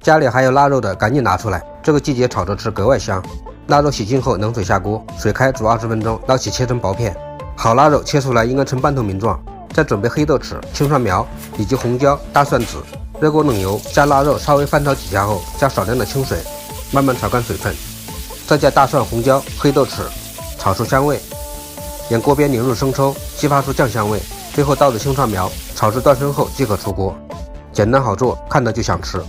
家里还有腊肉的赶紧拿出来，这个季节炒着吃格外香。腊肉洗净后冷水下锅，水开煮20分钟，捞起切成薄片。好腊肉切出来应该呈半透明状。再准备黑豆豉、青蒜苗以及红椒、大蒜籽。热锅冷油，加腊肉稍微翻炒几下后，加少量的清水，慢慢炒干水分，再加大蒜、红椒、黑豆豉，炒出香味。沿锅边拧入生抽，激发出酱香味。最后倒入青蒜苗，炒至断生后即可出锅。简单好做，看着就想吃。